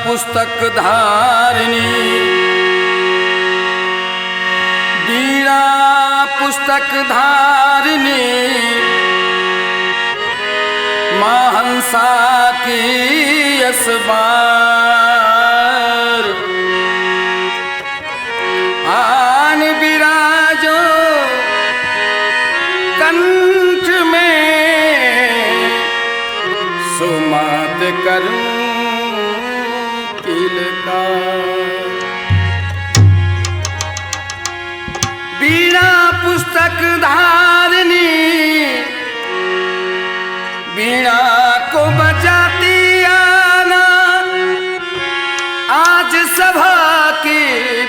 पुस्तक धारिणी, बीड़ा पुस्तक धारिणी, माँ हंसा की असबार। आन विराजो कंठ में, सुमत करूं किलकार। बीड़ा पुस्तक धारिणी, बीड़ा को बजाती आना, आज सभा के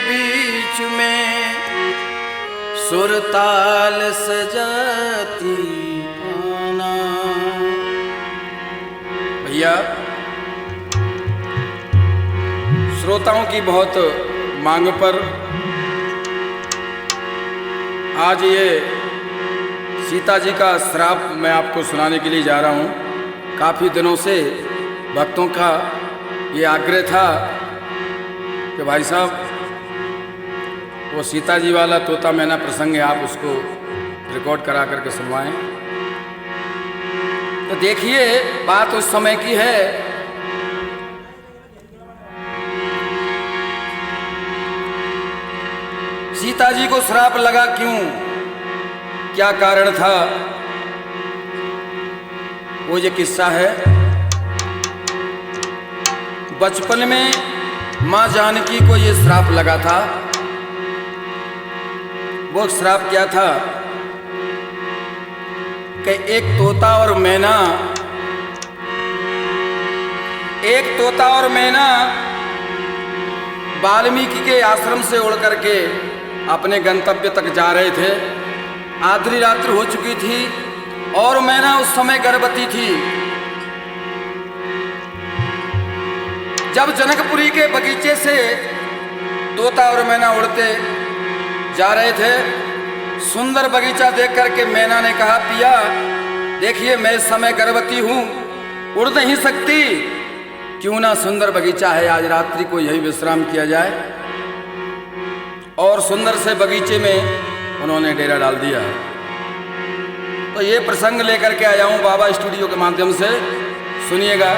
बीच में सुरताल सजाती आना। भैया, श्रोताओं की बहुत मांग पर आज ये सीता जी का श्राप मैं आपको सुनाने के लिए जा रहा हूँ। काफ़ी दिनों से भक्तों का ये आग्रह था कि भाई साहब वो सीता जी वाला तोता मैना प्रसंग है, आप उसको रिकॉर्ड करा करके सुनवाएं। तो देखिए, बात उस समय की है सीता जी को श्राप लगा क्यों, क्या कारण था, वो ये किस्सा है। बचपन में माँ जानकी को ये श्राप लगा था। वो श्राप क्या था कि एक तोता और मैना वाल्मीकि के आश्रम से उड़ करके अपने गंतव्य तक जा रहे थे। आधी रात्रि हो चुकी थी और मैना उस समय गर्भवती थी। जब जनकपुरी के बगीचे से तोता और मैना उड़ते जा रहे थे, सुंदर बगीचा देख करके मैना ने कहा, पिया देखिए मैं इस समय गर्भवती हूँ, उड़ नहीं सकती, क्यों ना सुंदर बगीचा है, आज रात्रि को यही विश्राम किया जाए। और सुंदर से बगीचे में उन्होंने डेरा डाल दिया। तो ये प्रसंग लेकर के आया हूँ बाबा स्टूडियो के माध्यम से, सुनिएगा।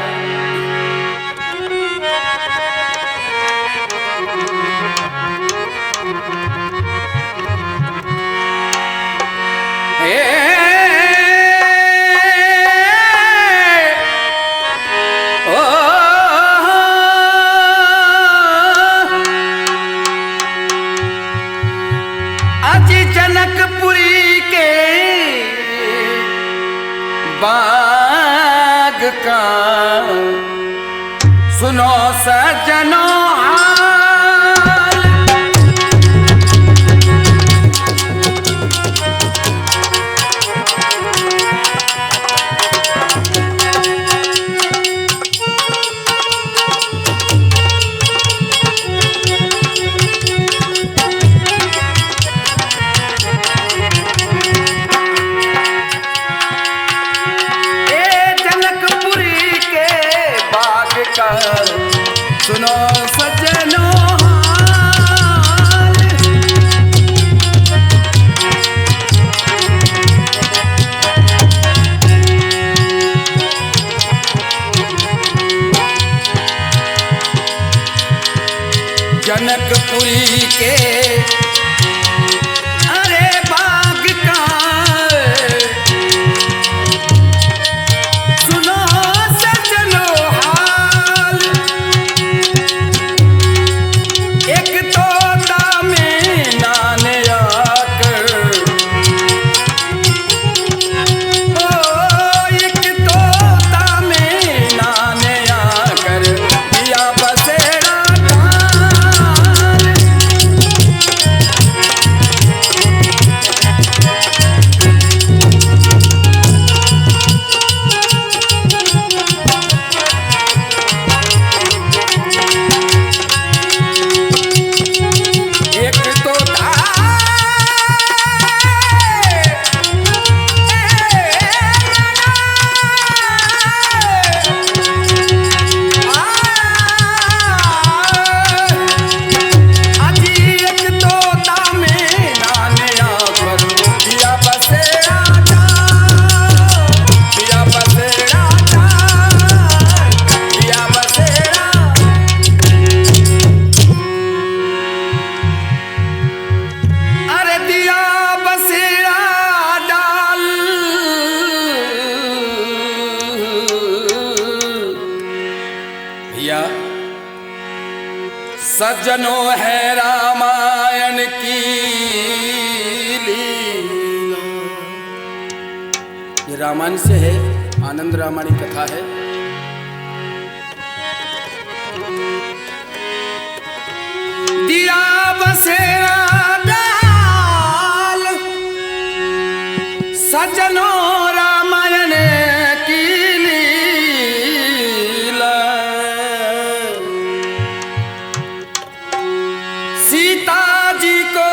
जनकपुरी के बाग का सुनो सजनों हाल। सुनो सजनों हाल, जनकपुरी के अरे बाग का सुनो सजनों हाल। एक तोता मैना ने आकर, ओ एक तोता मैना ने आकर दिया बसेरा डाल। सज्जनों है रामायण की लीला। ये रामायण से है, आनंद रामायणी कथा है। दिया बसेरा डाल सज्जनों रामायण की लीला। सीता जी को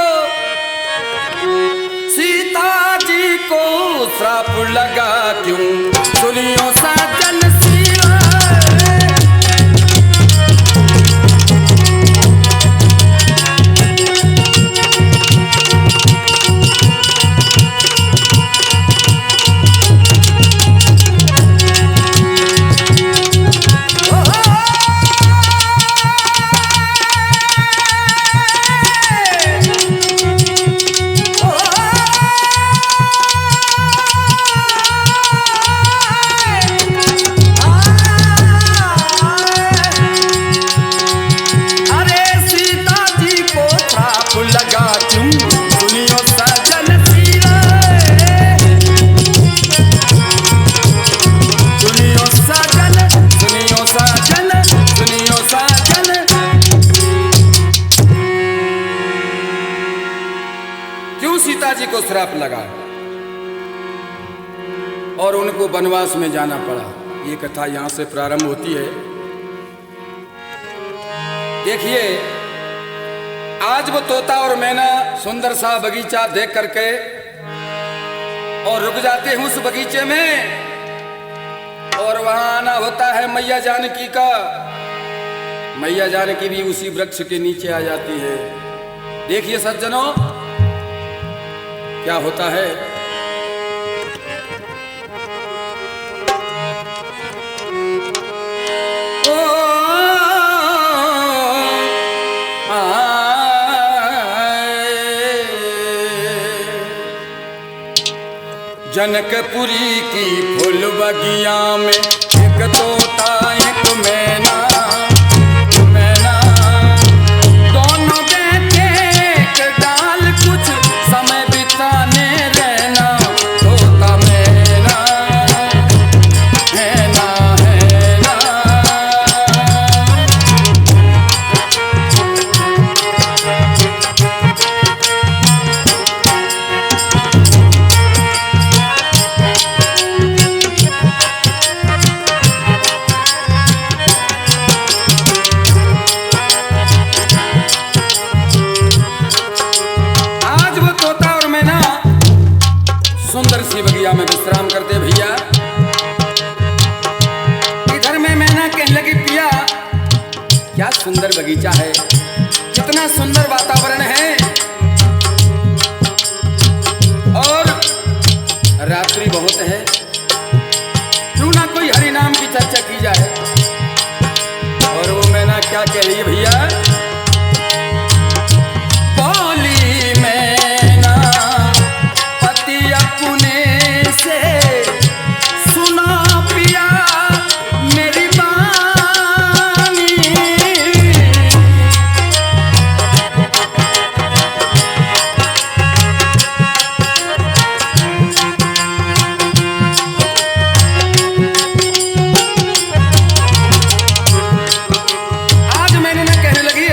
श्राप लगा क्यों, सुनियो सज्जन सीला। सीता जी को श्राप लगा और उनको वनवास में जाना पड़ा। ये कथा यहां से प्रारंभ होती है। देखिए, आज वो तोता और मैना सुंदर सा बगीचा देख करके और रुक जाते हैं उस बगीचे में, और वहां आना होता है मैया जानकी का। मैया जानकी भी उसी वृक्ष के नीचे आ जाती है। देखिए सज्जनों, क्या होता है। ओ जनकपुरी की फूल बगिया में एक तोता एक मैना, दोनों बैठे एक डाल कुछ समय बिताने रहना। तोता मैना है ना, है ना। सुंदर सी बगिया में विश्राम करते भैया। इधर में मैना कहने लगी, पिया क्या सुंदर बगीचा है, कितना सुंदर वातावरण है, और रात्रि बहुत है, क्यों ना कोई हरि नाम की चर्चा की जाए। और वो मैना क्या कह रही है भैया, कहने लगी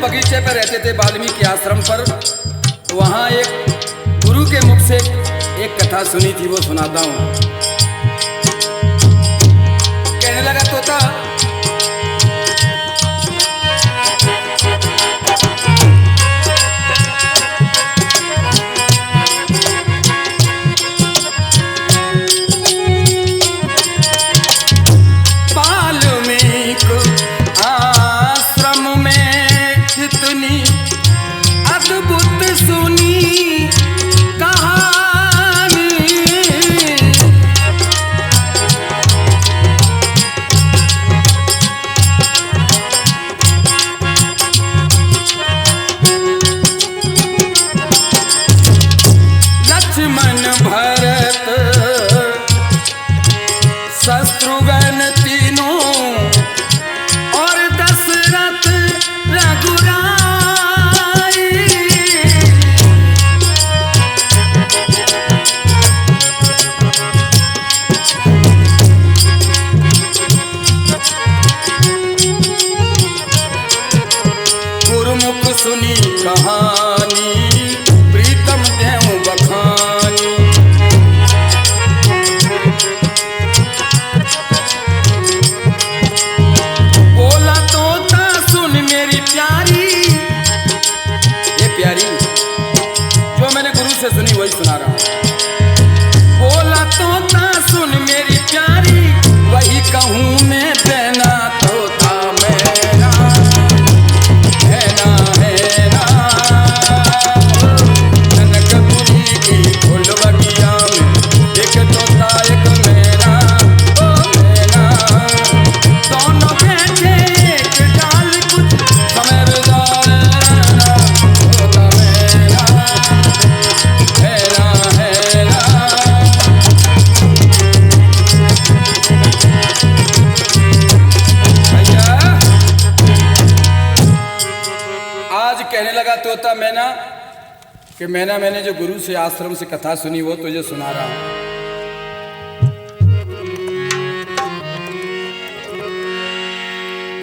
बगीचे पर रहते थे वाल्मीकि आश्रम पर। वहाँ एक गुरु के मुख से एक कथा सुनी थी, वो सुनाता हूँ। कहने लगा तोता, सुनी कहानी प्रीतम देव बखानी। बोला तोता सुन मेरी प्यारी, ये प्यारी जो मैंने गुरु से सुनी वही सुना रहा हूं। बोला तोता सुन मेरी प्यारी, वही कहूँ मैं देना तोता मैना कहने लगा तोता मैना कि मैना मैंने जो गुरु से आश्रम से कथा सुनी वो तुझे सुना रहा हूं।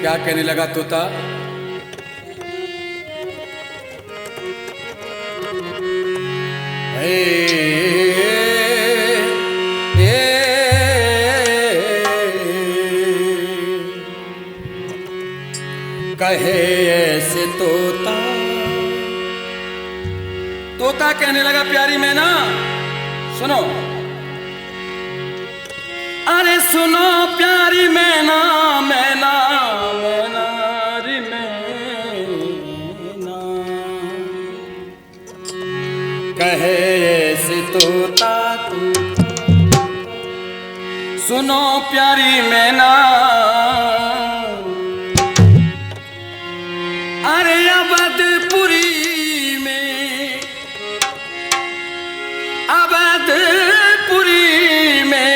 क्या कहने लगा तोता, कहे ऐसे तोता। तोता कहने लगा प्यारी मैना सुनो, अरे सुनो प्यारी मैना, मैना मैना रे मैना, कहे ऐसे तोता तू। सुनो प्यारी मैना, अरे अवधपुरी में, अवधपुरी में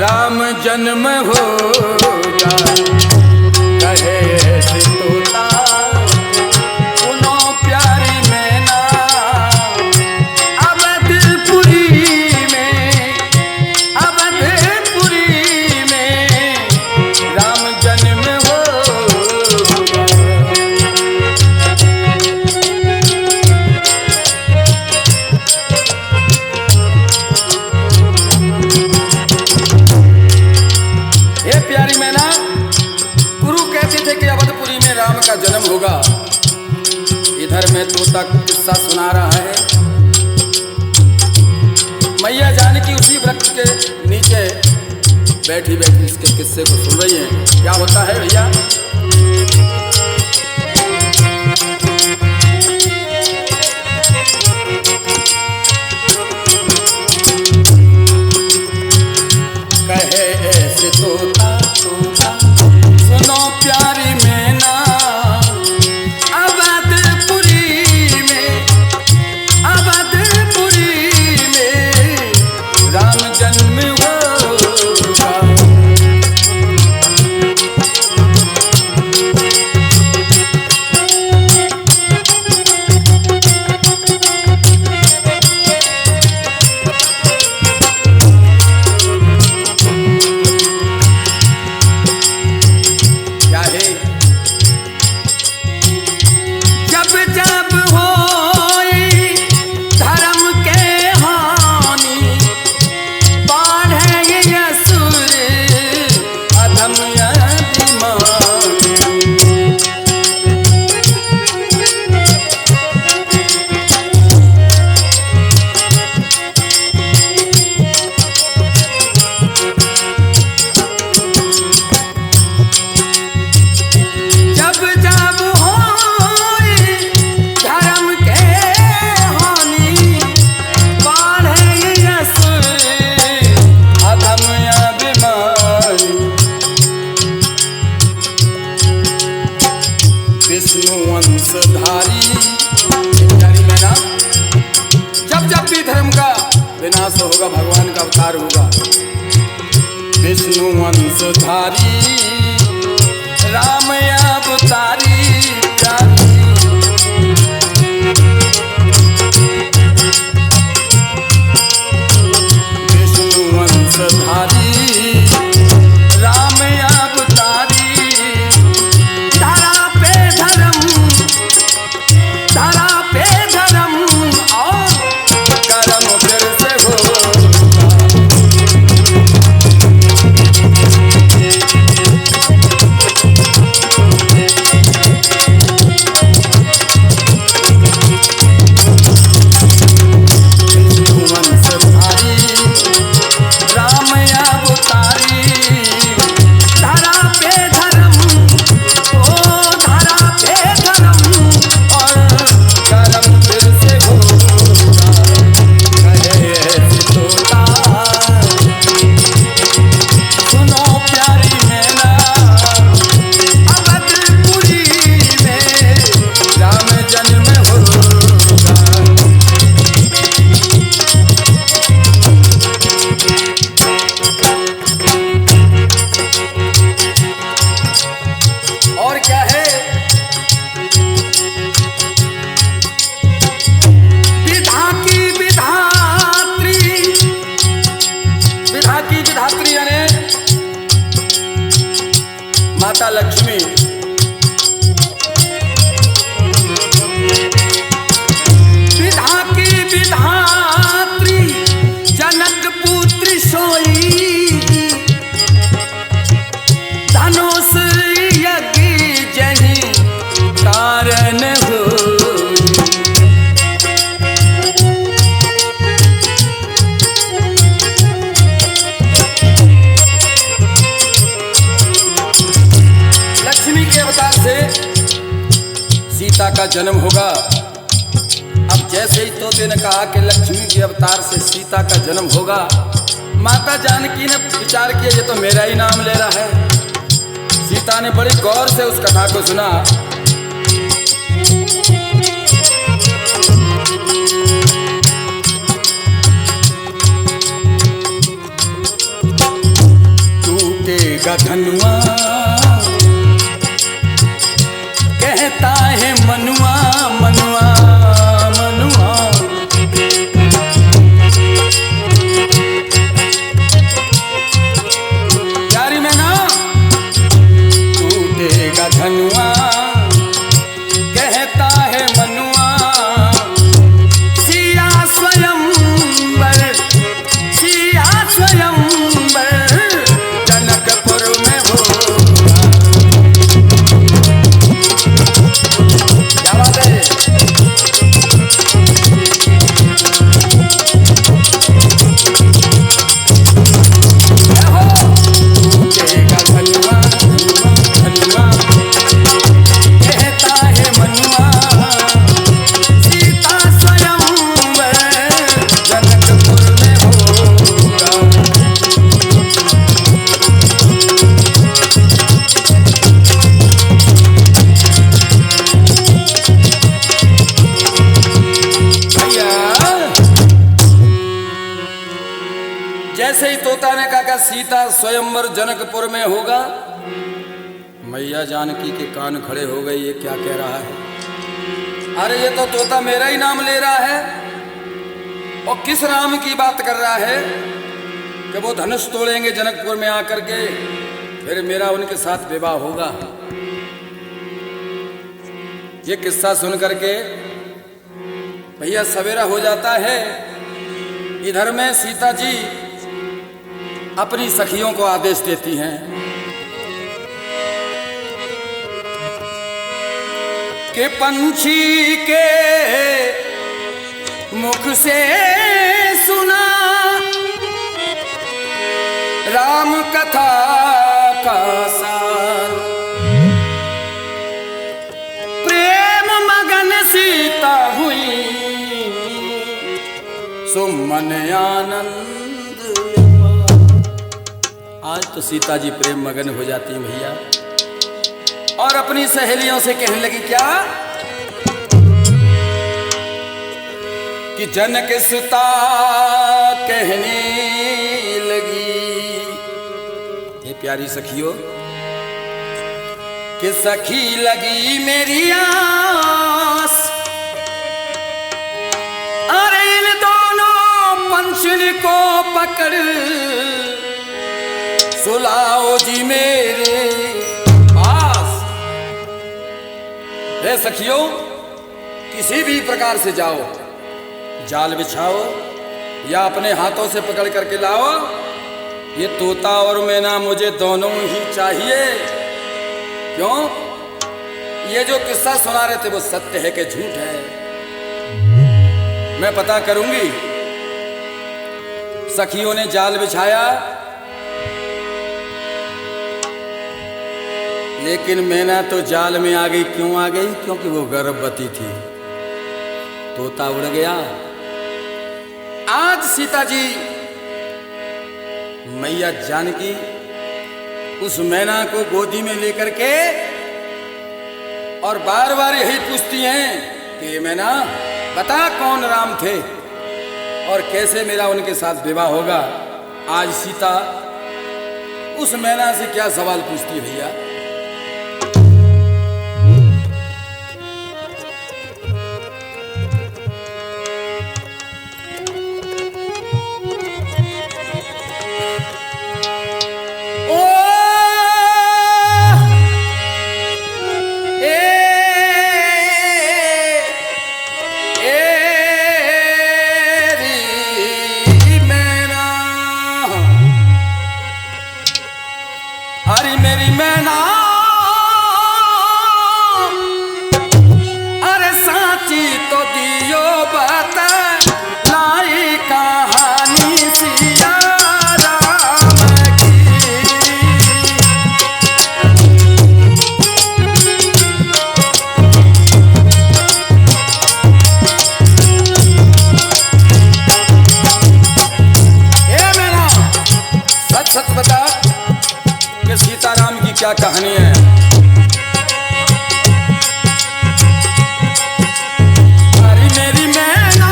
राम जन्म होगा, कहे ऐसे तोता। सुनो प्यारी मैना, अवधपुरी में, अवधपुरी में राम जन्म होगा। प्यारी मैना, गुरु कहते थे कि अवधपुरी में राम का जन्म होगा। इधर में तोता किस्सा सुना रहा है। मैया जानकी उसी वृक्ष के नीचे बैठी बैठी इसके किस्से को सुन रही है। क्या होता है भैया, कहे ऐसे तोता तोता। सुनो प्यारी मैना, अवधपुरी में, अवधपुरी में राम जन्म होगा। विनाश होगा, भगवान का अवतार होगा। विष्णु वंशधारी राम अवतारी प्यारी, विष्णु वंशधारी राम अवतारी, धरा पे धर्म, धरा पे धर्म और कर्म फिर से होगा। माता लक्ष्मी विधा की विधात्री, जनक पुत्री सोई, धनुष यज्ञ जहि कारण हो। सीता का जन्म होगा। अब जैसे ही तोते ने कहा कि लक्ष्मी के अवतार से सीता का जन्म होगा, माता जानकी ने विचार किया ये तो मेरा ही नाम ले रहा है। सीता ने बड़ी गौर से उस कथा को सुना। टूटेगा धनुआ कहता है मनुआ, मनुआ मनुआ, प्यारी मैना टूटेगा धनुआ कहता है मनुआ, सिया स्वयंवर, सिया स्वयंवर जनकपुर में हो। जैसे ही तोता ने कहा सीता स्वयंवर जनकपुर में होगा, मैया जानकी के कान खड़े हो गई। ये क्या कह रहा है? अरे ये तो तोता मेरा ही नाम ले रहा है और किस राम की बात कर रहा है कि वो धनुष तोड़ेंगे जनकपुर में आकर के, फिर मेरा उनके साथ विवाह होगा। ये किस्सा सुन करके भैया सवेरा हो जाता है। इधर में सीता जी अपनी सखियों को आदेश देती हैं कि पंछी के मुख से सुना राम कथा का सार, प्रेम मगन सीता हुई सुमन आनंद। आज तो सीता जी प्रेम मगन हो जाती हैं भैया, और अपनी सहेलियों से कहने लगी क्या कि जनक सुता कहने लगी, हे प्यारी सखियों, कि सखी लगी मेरी आस, अरे इन दोनों पंछी को पकड़ सुलाओ जी मेरे पास। हे सखियों, किसी भी प्रकार से जाओ, जाल बिछाओ या अपने हाथों से पकड़ करके लाओ, ये तोता और मैना मुझे दोनों ही चाहिए। क्यों? ये जो किस्सा सुना रहे थे वो सत्य है कि झूठ है, मैं पता करूंगी। सखियों ने जाल बिछाया, लेकिन मैना तो जाल में आ गई। क्यों आ गई? क्योंकि वो गर्भवती थी। तोता उड़ गया। आज सीता जी मैया जानकी उस मैना को गोदी में लेकर के और बार बार यही पूछती हैं कि मैना बता कौन राम थे और कैसे मेरा उनके साथ विवाह होगा। आज सीता उस मैना से क्या सवाल पूछती है भैया? क्या कहानी है? अरे मेरी मैना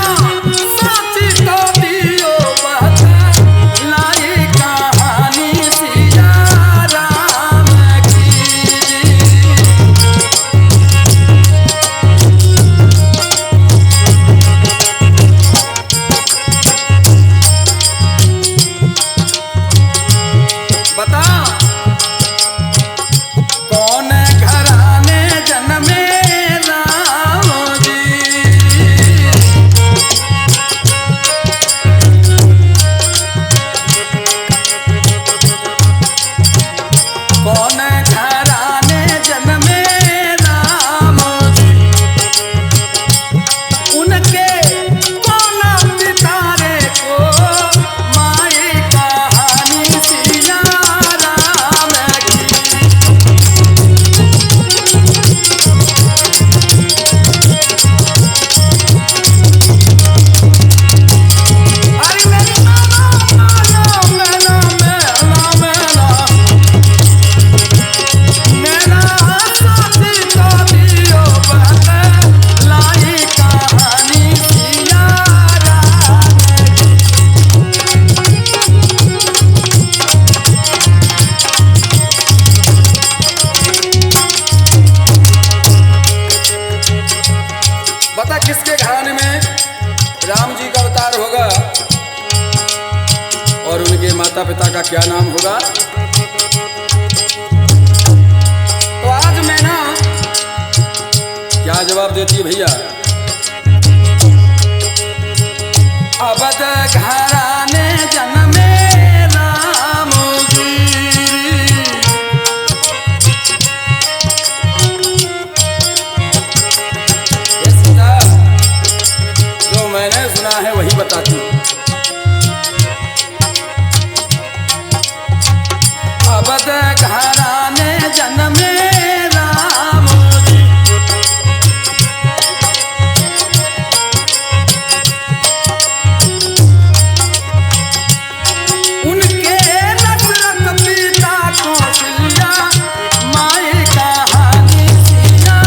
साची तो दियो बात लाई कहानी सिया राम की। बता किसके घराने में राम जी का अवतार होगा और उनके माता पिता का क्या नाम होगा? तो आज मैना क्या जवाब देती है भैया? अवध घराने जन्मे राम जी, मैंने सुना है वही बताती हूँ। अवध घराने जन्मे राम जी, उनके दशरथ पिता कौशल्या माई कहानी सिया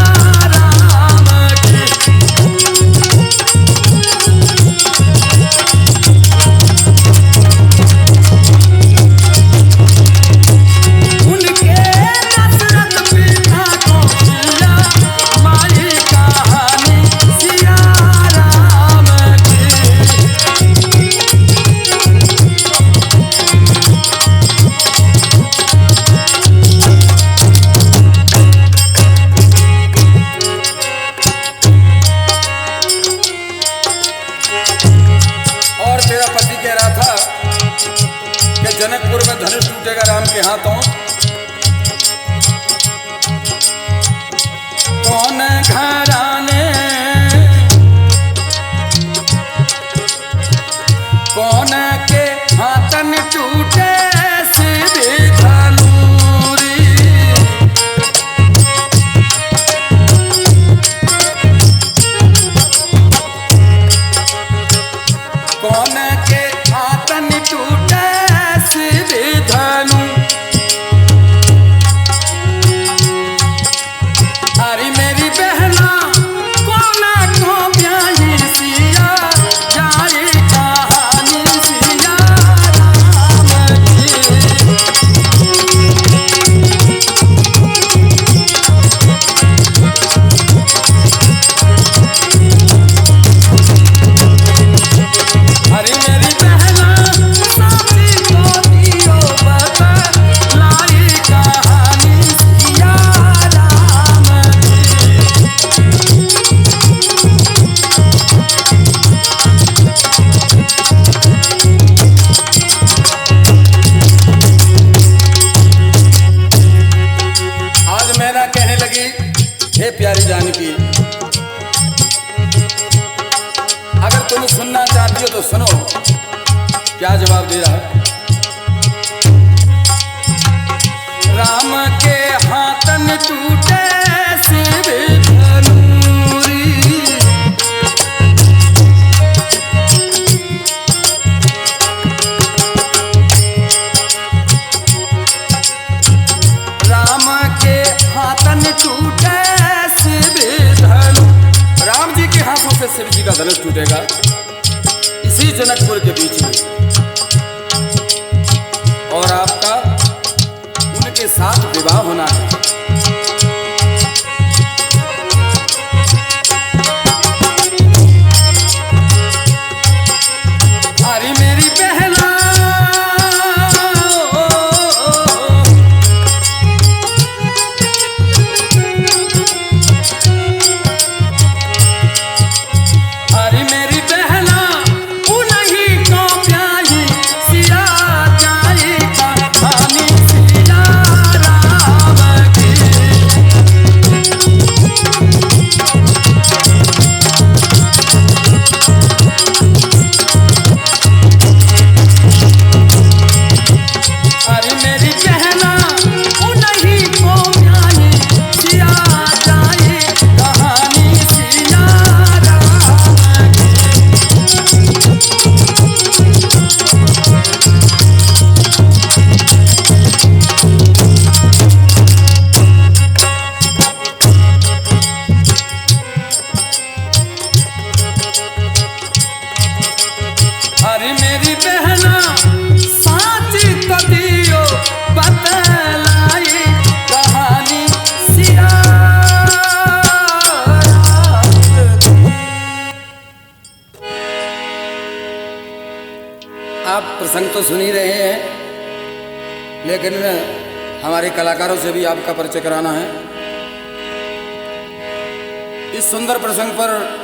राम की। जनकपुर में धनुष टूटेगा राम के हाथों। कौन घराने कौन के हाथन टूटे सीधे धनूरी। कौन के हाथन टूटे सीधे धनु। अरे मेरी बहना कौन को ब्याही सिया जाए कहानी सिया राम की। अरे मेरी बहना साथी को दियो बता लाई कहानी सिया राम की। आज मैना कहने लगी, हे प्यारी जानकी, अगर तुम सुनना चाहती हो तो सुनो। क्या जवाब दे रहा है? राम के हाथन टूटे सीधे धनूरी। राम के हाथन टूटे सीधे धनु। राम जी के हाथों से शिव जी का धनुष टूटेगा इसी जनकपुर के बीच में, और आपका उनके साथ विवाह होना है। अरे मेरी बहना अरे मेरी बहना उन्हीं को प्यारी सिया जाए कहानी सिया राम की। अरे मेरी बहना उन्हीं को प्यारी सिया जाए कहानी सिया राम की। अरे मेरी बहना साची तो दियो बतलाई कहानी सिया राम की। आप प्रसंग तो सुन ही रहे हैं, लेकिन हमारे कलाकारों से भी आपका परिचय कराना है। इस सुंदर प्रसंग पर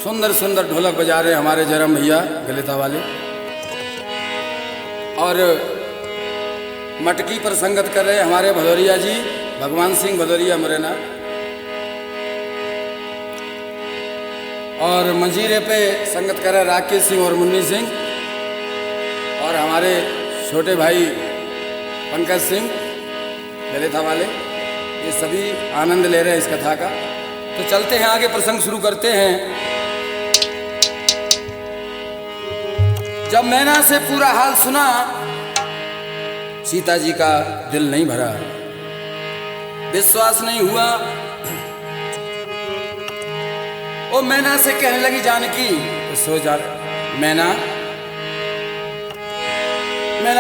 सुंदर सुंदर ढोलक बजा रहे हमारे जयराम भैया गलिता वाले, और मटकी पर संगत कर रहे हमारे भदौरिया जी भगवान सिंह भदौरिया मुरैना, और मंजीरे पे संगत कर रहे राकेश सिंह और मुन्नी सिंह, और हमारे छोटे भाई पंकज सिंह गलिता वाले। ये सभी आनंद ले रहे हैं इस कथा का। तो चलते हैं आगे, प्रसंग शुरू करते हैं। जब मैना से पूरा हाल सुना, सीता जी का दिल नहीं भरा, विश्वास नहीं हुआ। वो मैना से कहने लगी, जानकी तो सो जा। मैना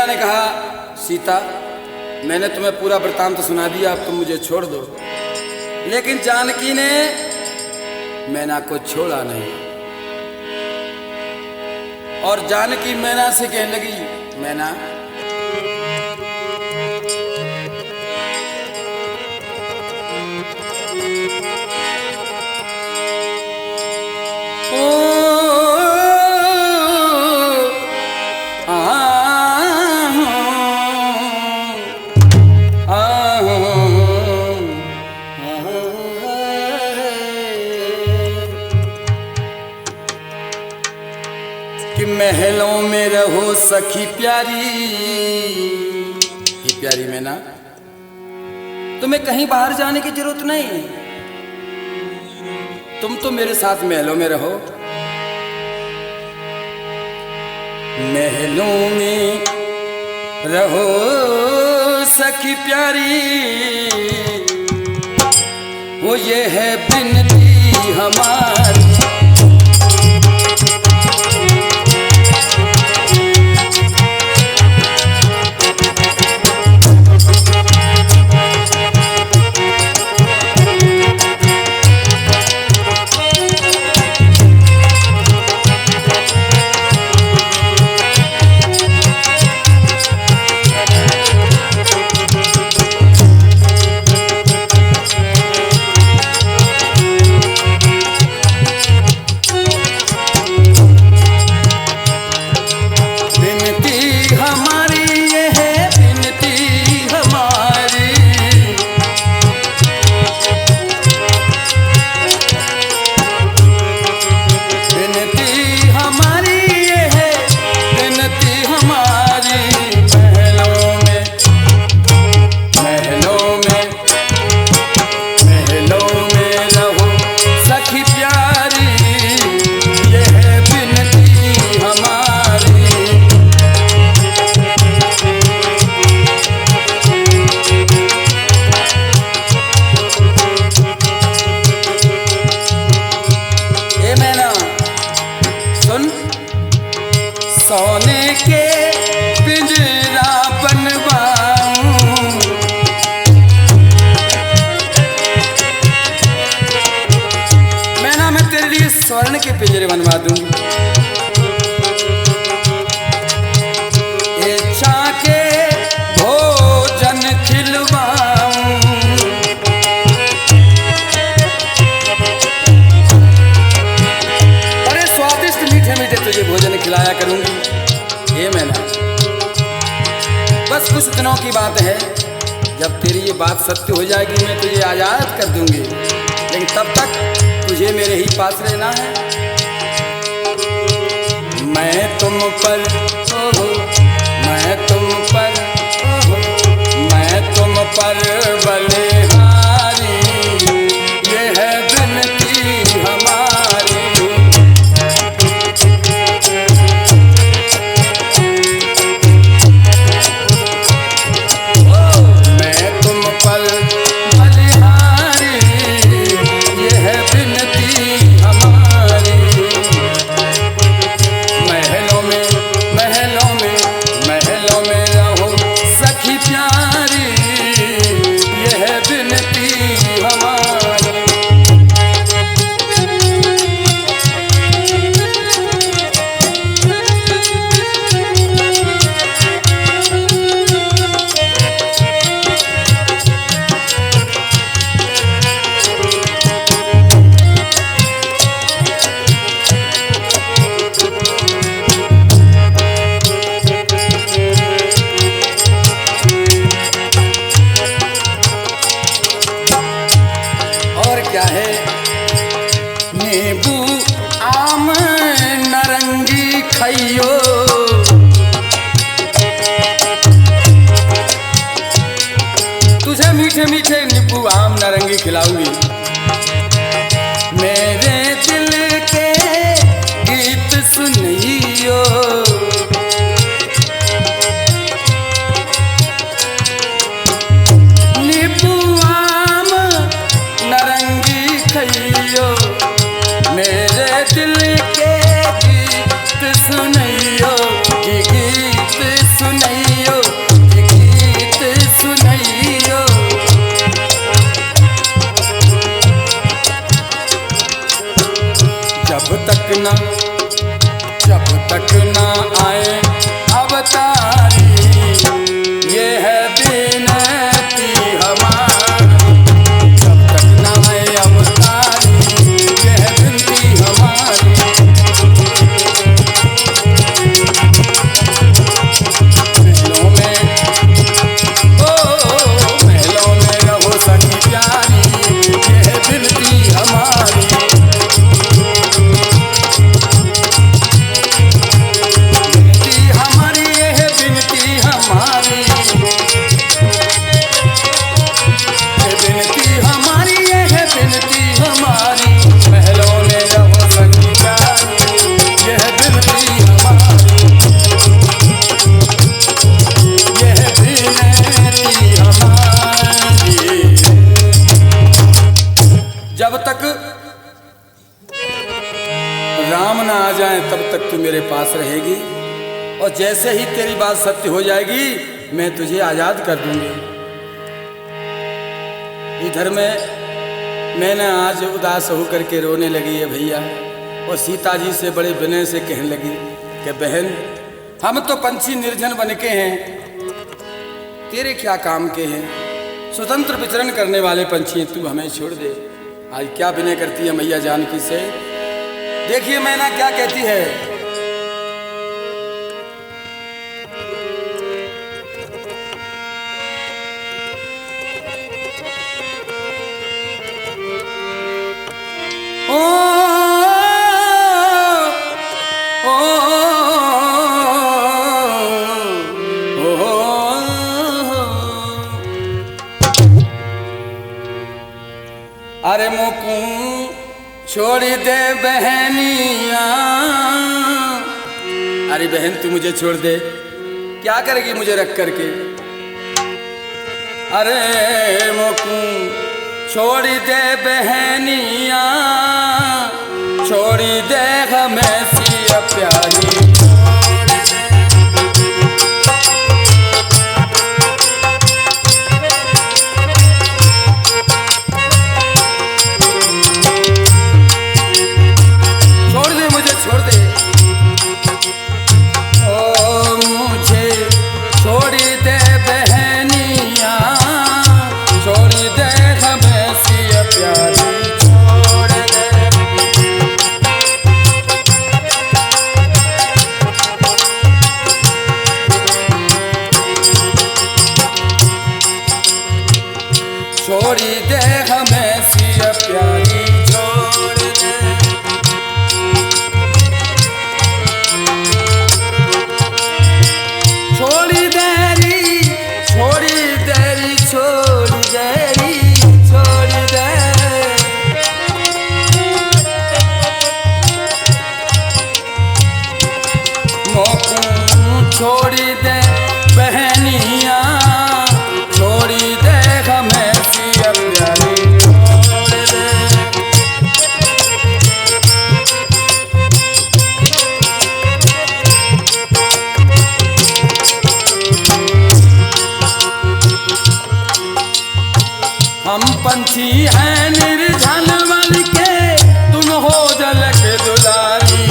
ने कहा, सीता मैंने तुम्हें पूरा वृतांत सुना दिया, अब तुम मुझे छोड़ दो। लेकिन जानकी ने मैना को छोड़ा नहीं, और जानकी मैना से कहने लगी, मैना ओ कि महलों में रहो सखी प्यारी। ये प्यारी मैना, तुम्हें कहीं बाहर जाने की जरूरत नहीं, तुम तो मेरे साथ महलों में रहो। महलों में रहो सखी प्यारी, वो ये है बिनती हमारी। सोने के पिंजरा बनवाऊं, मैना मैं तेरे लिए स्वर्ण के पिंजरे बनवा दूं। इच्छा के भोजन खिलवाऊं, बड़े स्वादिष्ट मीठे मीठे तुझे भोजन खिलाया करूंगी। ये मैना बस कुछ दिनों की बात है, जब तेरी ये बात सत्य हो जाएगी मैं तुझे आजाद कर दूंगी, लेकिन तब तक तुझे मेरे ही पास रहना है। मैं तुम पर ओहो, मैं तुम पर ओहो, मैं तुम पर बलिहारी, ये है बिनती हमारी। क्या है नींबू आम नारंगी खाइयो, तुझे मीठे मीठे नींबू आम नारंगी खिलाऊंगी। मेरे दिल के गीत सुनियो, नींबू आम नारंगी खाइयो, मेरे दिल के गीत सुनियो, गीत सुनियो, गीत सुनियो। जब तक ना आए अवतारी, ये है बिनती हमारी। जब तक ना आए अवतारी, ये है बिनती हमारी। महलों में महलों में रहो सखी प्यारी, ये है बिनती हमारी। रहेगी और जैसे ही तेरी बात सत्य हो जाएगी मैं तुझे आज़ाद कर दूंगी। इधर में मैंने आज उदास होकर के रोने लगी है भैया, और सीता जी से बड़े विनय से कहने लगी कि बहन हम तो पंछी निर्जन बन के हैं, तेरे क्या काम के हैं, स्वतंत्र विचरण करने वाले पंछी, तू हमें छोड़ दे। आज क्या विनय करती है मैया जानकी से, देखिए मैना क्या कहती है। अरे मोकू छोड़ दे बहनिया, अरे बहन तू मुझे छोड़ दे, क्या करेगी मुझे रख करके। अरे मोकू छोड़ दे बहनिया, छोड़ दे हमें सिया प्यारी। छोड़ी दे हमें सिया प्यारी, छोड़ दे। छोड़ी देरी छोड़ी देरी छोड़ी देरी छोड़ी दे। मोकू छोड़ी दे बहनिया, छोड़ी दे हमें सिया प्यारी, छोड़ दे। हम पंछी हैं निर्जन बन के, तुम हो जल के दुलारी।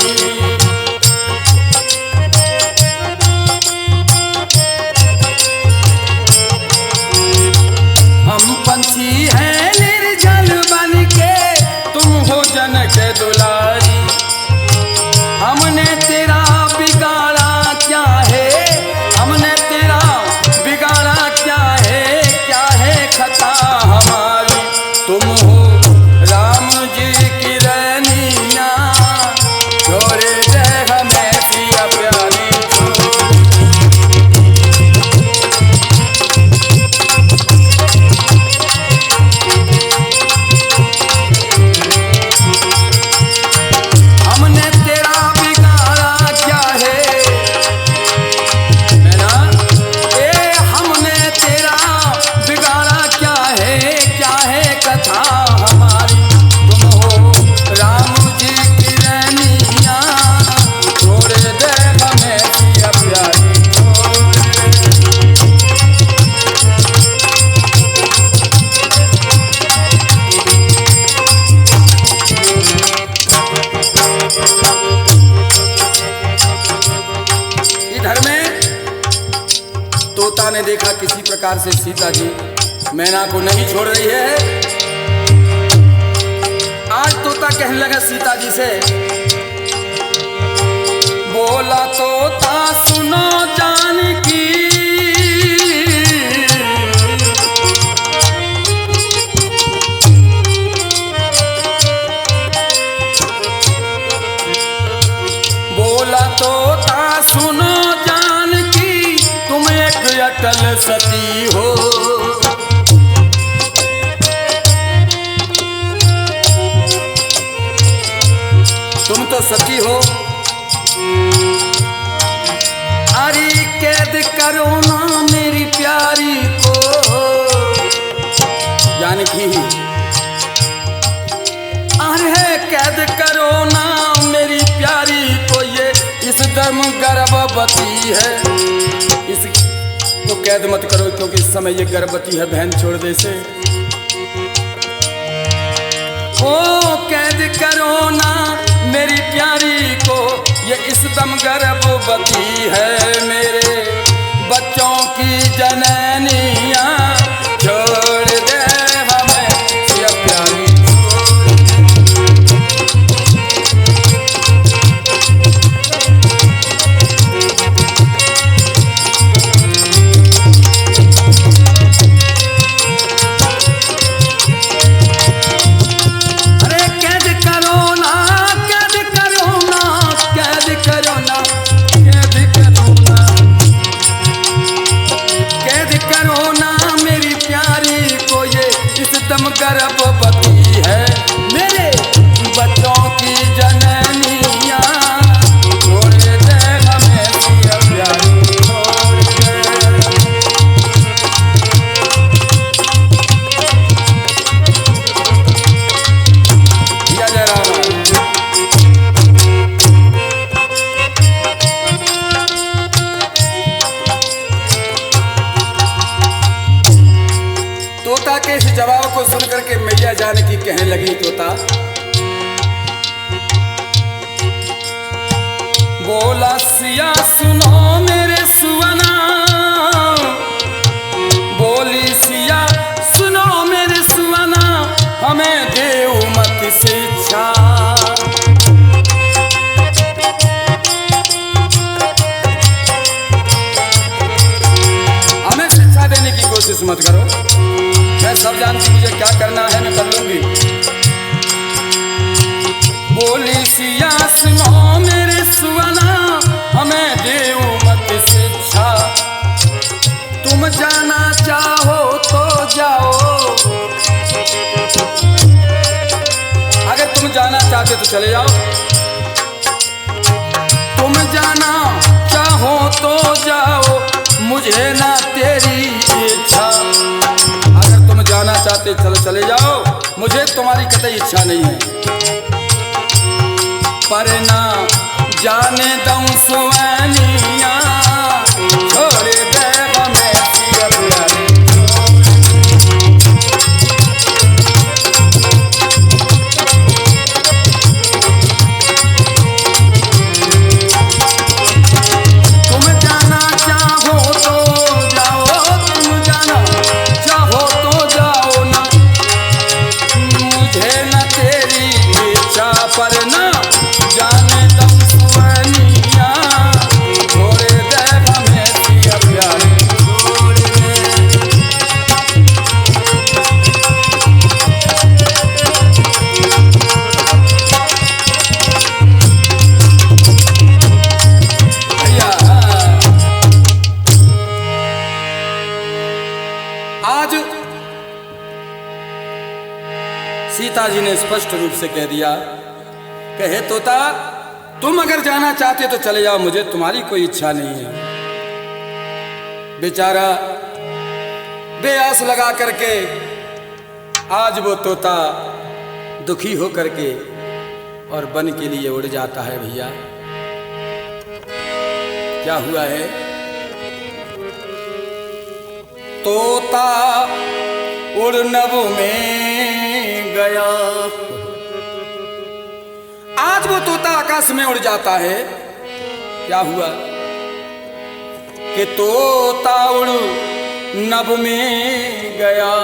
हम पंछी हैं निर्जन बन के, तुम हो जन के दुलारी। हमने तेरा बिगाड़ा क्या है, हमने तेरा बिगाड़ा क्या है खता हमारी। तुम हो राम जी की रैनिया, छोड़ दे हमें सिया प्यारी, हमने तेरा बिगाड़ा क्या है मैना, हमने तेरा बिगाड़ा क्या है कथा हमारी। तुम हो राम जी की रैनिया, छोड़ दे हमें सिया प्यारी, छोड़ दे। इधर में तोता ने देखा किसी प्रकार से सीता जी मैना को नहीं छोड़ रही है। आज तोता कहने लगा सीता जी से, बोला तोता सुनो जानकी, बोला तोता सुनो जानकी, तुम एक अटल सती हो। तुम तो सती हो, अरे कैद करो ना मेरी प्यारी को। जानकी अरे कैद करो ना मेरी प्यारी को, ये इस दम गर्भवती है। इसको कैद मत करो क्योंकि इस समय ये गर्भवती है, बहन छोड़ दे से। ओ कैद करो ना मेरी प्यारी को, ये इस दम गर्भवती है। मेरे बच्चों की जननिया छोड़ दे हमें ये प्यारी। अरे कैद करो ना, कैद करो ना, कैद करो ना, कैद करो ना, कैद करो ना मेरी प्यारी को, ये इस दम गर्भवती है। मेरे बच्चों की जननिया छोड़ दे हमें ये प्यारी, छोड़ दे। जय जय राम। तोता के इस जवाब को सुनकर के मैया जानकी कहने लगी, तोता बोला सिया सुनो मेरे सुवना, बोली सिया सुनो मेरे सुवना, हमें देव मत शिक्षा। हमें शिक्षा देने की कोशिश मत करो, मैं सब जानती, मुझे क्या करना है मैं कर लूंगी। बोली सिया सुनो मेरे सुवना, हमें देव मत शिक्षा। तुम जाना चाहो तो जाओ, अगर तुम जाना चाहते तो चले जाओ। तुम जाना चाहो तो जाओ, मुझे ना तेरी इच्छा। अगर तुम जाना चाहते चलो चले जाओ, मुझे तुम्हारी कतई इच्छा नहीं है। पर ना जाने दऊं सुवनिया, छोड़ दे हमें सिया प्यारी। तुम जाना चाहो तो जाओ, तुम जाना चाहो तो जाओ ना, मुझे न तेरी इच्छा। पर ना जाने दम सुवनिया, छोड़ दे हमें सिया प्यारी, छोड़ दे। भैया आज सीता जी ने स्पष्ट रूप से कह दिया, कहे तोता तुम अगर जाना चाहते तो चले जाओ, मुझे तुम्हारी कोई इच्छा नहीं है। बेचारा बेआस लगा करके आज वो तोता दुखी हो करके और वन के लिए उड़ जाता है। भैया क्या हुआ है? तोता उड़नब में गया। आज वो तोता आकाश में उड़ जाता है। क्या हुआ कि तोता उड़ नभ में गया,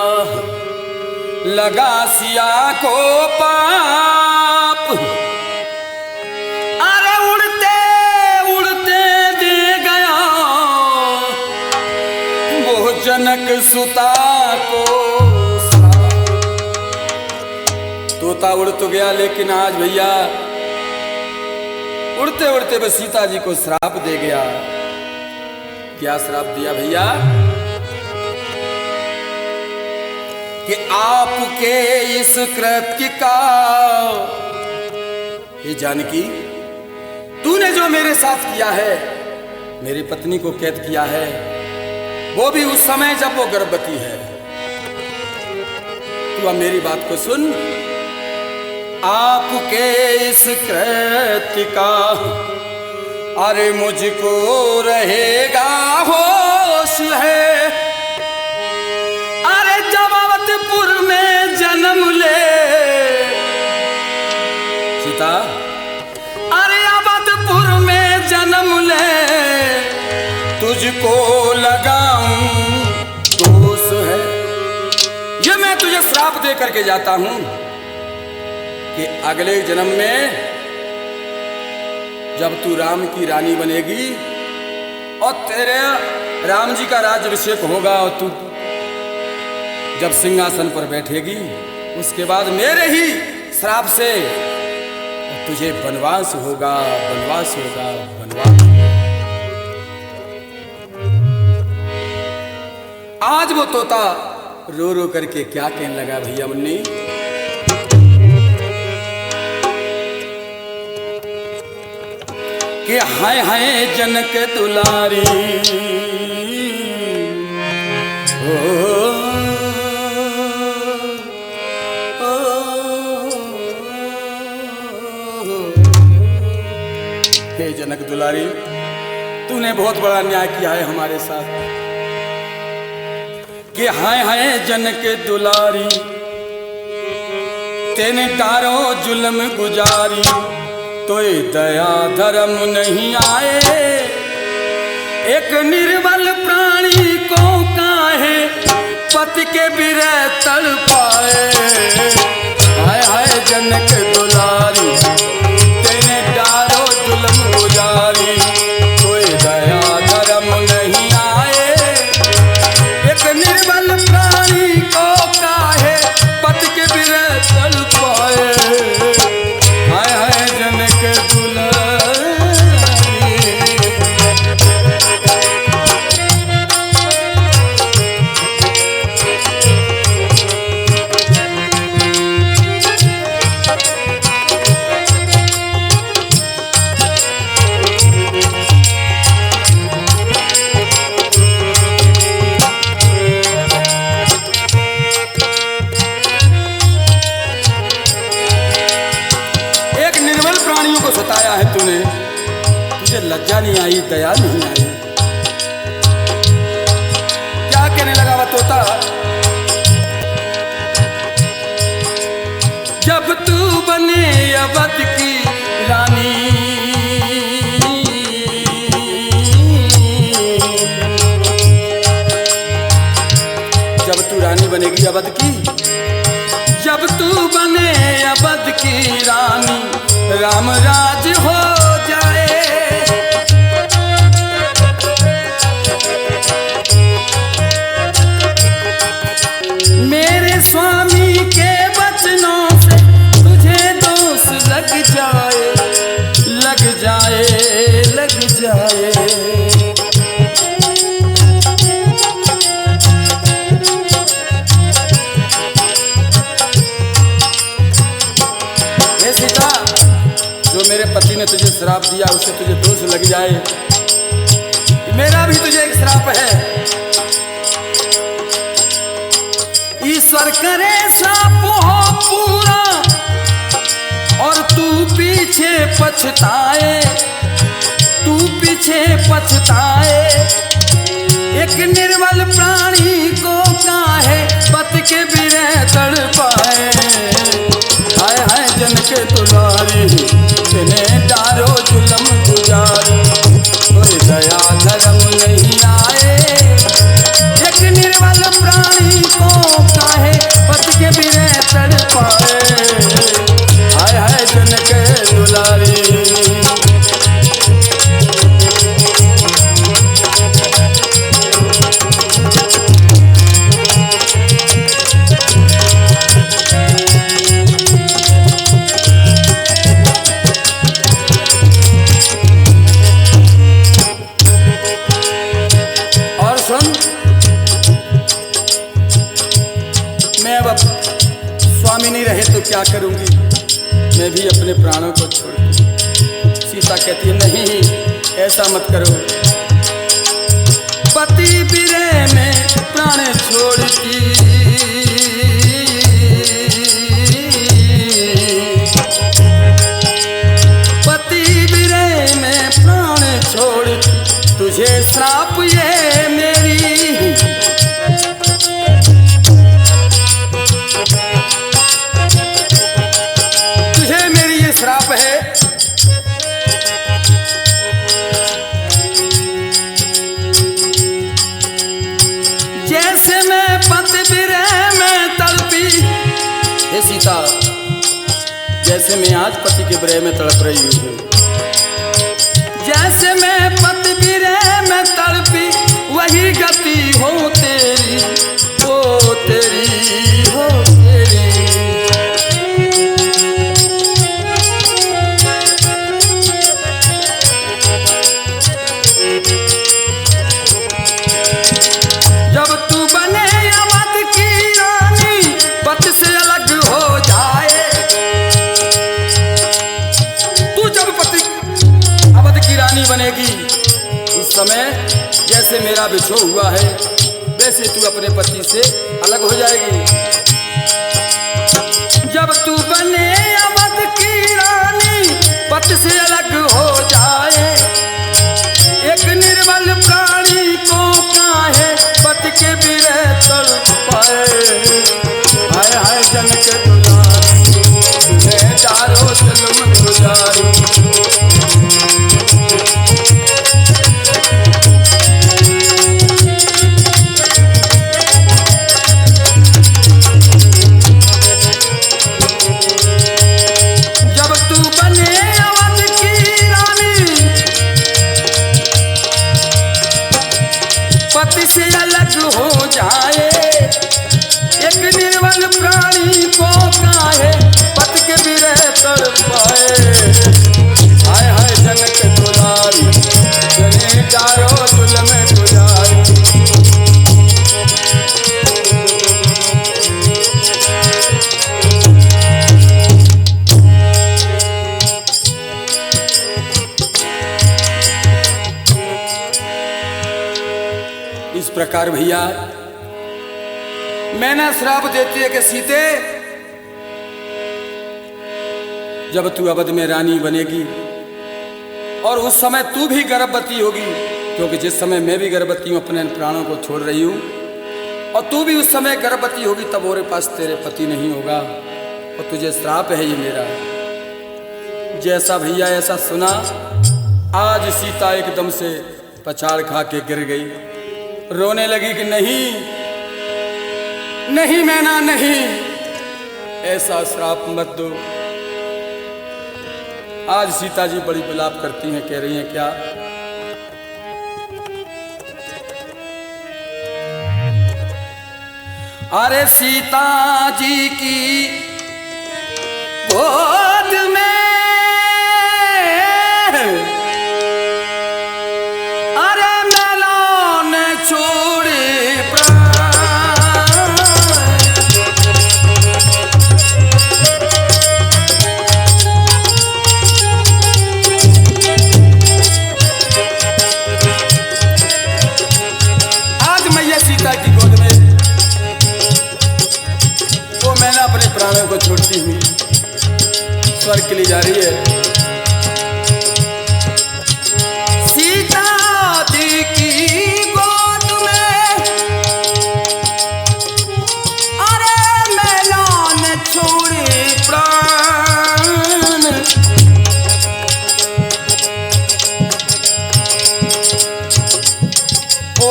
लगा सिया को पाप। अरे उड़ते उड़ते दे गया वो जनक सुता को। तोता उड़ तो गया, लेकिन आज भैया उड़ते उड़ते बस सीता जी को श्राप दे गया। क्या श्राप दिया भैया? कि आपके इस कृत्य का, ये जानकी तूने जो मेरे साथ किया है, मेरी पत्नी को कैद किया है, वो भी उस समय जब वो गर्भवती है। तू अब मेरी बात को सुन। आपके इस कृत्य का अरे मुझको रहेगा होश है, अरे जब अवधपुर में जन्म ले सीता, अरे अवधपुर में जन्म ले तुझको लगाऊं दोष है। ये मैं तुझे श्राप दे करके जाता हूं कि अगले जन्म में जब तू राम की रानी बनेगी और तेरे राम जी का राज्याभिषेक होगा और तू जब सिंहासन पर बैठेगी, उसके बाद मेरे ही श्राप से तुझे वनवास होगा, वनवास होगा, वनवास। आज वो तोता रो रो करके क्या कहने लगा भैया मुन्नी, कि हाय हाय जनक दुलारी ओ, ओ, हे जनक दुलारी, तूने बहुत बड़ा अन्याय किया है हमारे साथ। कि हाय हाय जनक दुलारी, तेने तारो जुल्म गुजारी, तो दया धर्म नहीं आए, एक निर्बल प्राणी को काहे पति के बिरह तड़ पाए। हाय हाय जनक दुलारी, तेने डारो जुल्म गुजारी, कोई दया धर्म नहीं आए, एक निर्बल प्राणी को काहे पति के बिरह तड़ पाए। हाय हाय जनक दुलारी। सताया है तूने, तुझे लज्जा नहीं आई, दया नहीं आई। क्या कहने लगा वह तोता, जब तू बने अवध की रानी, जब तू रानी बनेगी अवध की, जब तू बने अवध की रानी, राम राज हो जाए। मेरे स्वामी के वचनों से तुझे दोष लग जाए, लग जाए, लग जाए। मेरे पति ने तुझे श्राप दिया, उससे तुझे दोष लग जाए, मेरा भी तुझे एक श्राप है। ईश्वर करे श्राप हो पूरा और तू पीछे पछताए, तू पीछे पछताए, एक निर्बल प्राणी को काहे पति के बिरह तड़ पाए। हाय हाय जनक दुलारी, तेने डारो जुल्म गुजारी, कोई दया धर्म नहीं आए, एक निर्बल प्राणी को काहे पति के बिरह तड़ पाए। हाय हाय जनक दुलारी। स्वामी नहीं रहे तो क्या करूंगी, मैं भी अपने प्राणों को छोड़ दूं। सीता कहती है नहीं, ऐसा मत करो, पति बिरह में प्राण छोड़ती, पति बिरह में प्राण तुझे श्राप ये मेरी तुझे मेरी ये श्राप है जैसे मैं पति विरह में तड़पी। हे सीता, जैसे मैं आज पति के विरह में तड़प रही हूँ, जैसे मैं पति विरह में तड़पी, वही गति हो तेरी, हो तेरी, हो तेरी। जब तू बने अवध की रानी, पति से अलग हो जाए। तू जब पति अवध की रानी बनेगी, उस समय जैसे मेरा बिछो हुआ है, वैसे तू अपने पति से अलग हो जाएगी। जब तू बने अवध की रानी, पति से अलग हो जाए। एक निर्बल प्राणी को काहे पति के विरह तड़पाए। हाय हाय जनक दुलारी, तुझे चारों जुल्म गुजारी। जब तू बने अवध की रानी, पति से अलग हो जाए। एक निर्बल प्राणी को काहे पति के विरह तड़पाए। हाय हाय जनक दुलारी, तुझे चारों जुल्म गुजारी। इस प्रकार भैया मैंने श्राप देती है कि सीते, जब तू अवध में रानी बनेगी और उस समय तू भी गर्भवती होगी, क्योंकि जिस समय मैं भी गर्भवती हूँ, अपने प्राणों को छोड़ रही हूँ, और तू भी उस समय गर्भवती होगी, तब और पास तेरे पति नहीं होगा और तुझे श्राप है ये मेरा। जैसा भैया ऐसा सुना, आज सीता एकदम से पछाड़ खा के गिर गई, रोने लगी कि नहीं नहीं मैना नहीं, ऐसा श्राप मत दो। आज सीता जी बड़ी विलाप करती हैं, कह रही हैं क्या? अरे सीता जी की गोद में अरे मैलों ने छोड़े प्राणों को छोड़ती हुई स्वर्ग के लिए जा रही है। सीता जी की गोद में अरे मैलों ने छोड़े प्राण, ओ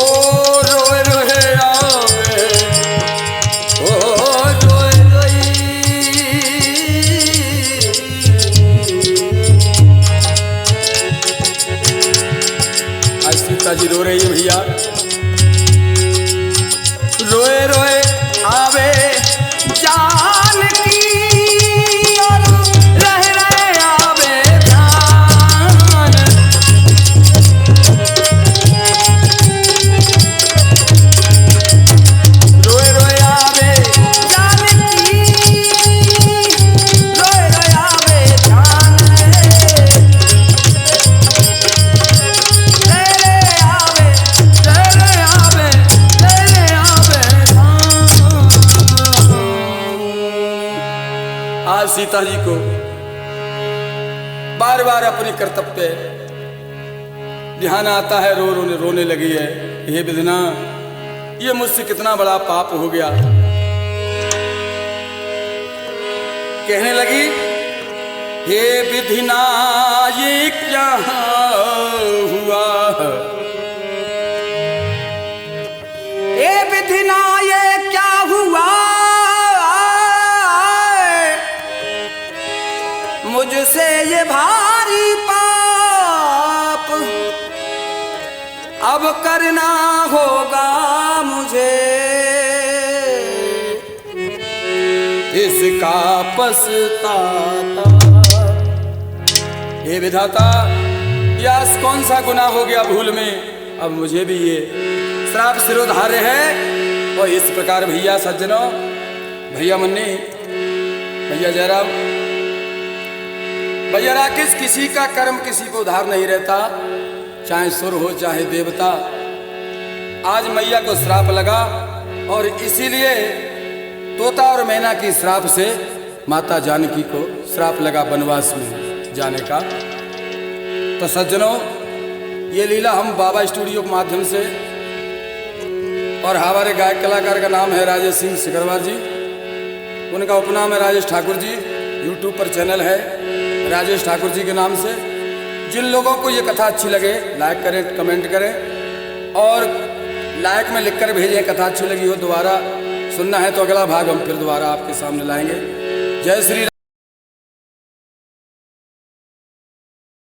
रोए रोए आवे, ओ जी रो रही है भैया, रोए रोए आवे जान की और रह रहे आवे ध्यान। रोए रोए आवे जान की, रोए रोए आवे ध्यान। आज सीता जी को बार बार अपने कर्तव्य ध्यान आता है रोने लगी है, हे विधना ये मुझसे कितना बड़ा पाप हो गया। कहने लगी, हे विधिना ये क्या हुआ, हे विधिना ये क्या हुआ, मुझसे ये भारी पाप अब करना होगा मुझे, इसका पछताता। हे विधाता, यह कौन सा गुनाह हो गया भूल में, अब मुझे भी ये श्राप सिरोधार्य है। और इस प्रकार भैया सज्जनों, भैया मुन्नी, भैया जयराम, भैया राकेश, किसी का कर्म किसी को उधार नहीं रहता, चाहे सुर हो चाहे देवता। आज मैया को श्राप लगा और इसीलिए तोता और मैना की श्राप से माता जानकी को श्राप लगा वनवास में जाने का। तो सज्जनों, ये लीला हम बाबा स्टूडियो के माध्यम से, और हमारे गायक कलाकार का नाम है राजेश सिंह सिकरवार जी, उनका उपनाम है राजेश ठाकुर जी, यूट्यूब पर चैनल है राजेश ठाकुर जी के नाम से। जिन लोगों को ये कथा अच्छी लगे लाइक करें, कमेंट करें और लाइक में लिखकर भेजें कथा अच्छी लगी हो। दोबारा सुनना है तो अगला भाग हम फिर दोबारा आपके सामने लाएंगे। जय श्री